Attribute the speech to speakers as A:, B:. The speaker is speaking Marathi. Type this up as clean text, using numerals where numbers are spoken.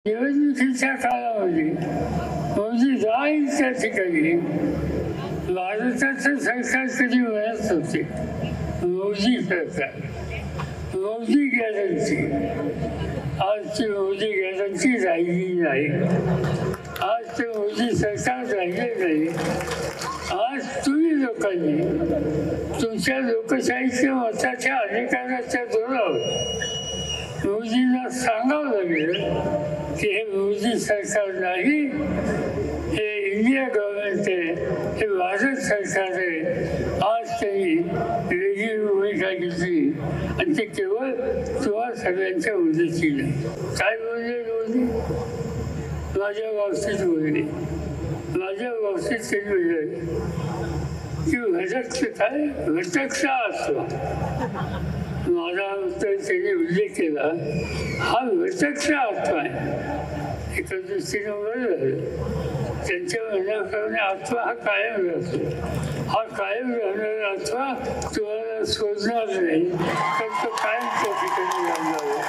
A: निवडणुकीच्या काळामध्ये मोदी जाईल त्या ठिकाणी भारताचं सरकार कधी म्हणत होते मोदी सरकार, मोदी गॅरंटी. आजची मोदी गॅरंटी राहिली नाही. आज ते मोदी सरकार राहिले नाही. आज तुम्ही लोकांनी तुमच्या लोकशाहीच्या मताच्या अधिकाराच्या जोरावर मोदींना सांगावं लागेल की हे मोदी सरकार नाही, हे इंडिया गव्हर्नमेंट आहे, हे भारत सरकार आहे. आज त्यांनी वेगळी भूमिका घेतली आणि ते केवळ तुम्हा सगळ्यांच्या मदतीला. काय बोलले मोदी? माझ्या बाबतीत बोलले, माझ्या बाबतीत ते बोलले की घटकचा असतो. माझा उत्तर त्यांनी उल्लेख केला, हा घटकचा आत्मा आहे. एका दृष्टीने बरं त्यांच्या म्हणण्याप्रमाणे आत्मा हा कायम राहतो. हा कायम राहणारा आत्मा तुम्हाला शोधणार नाही, तर तो कायम त्या ठिकाणी राहणार.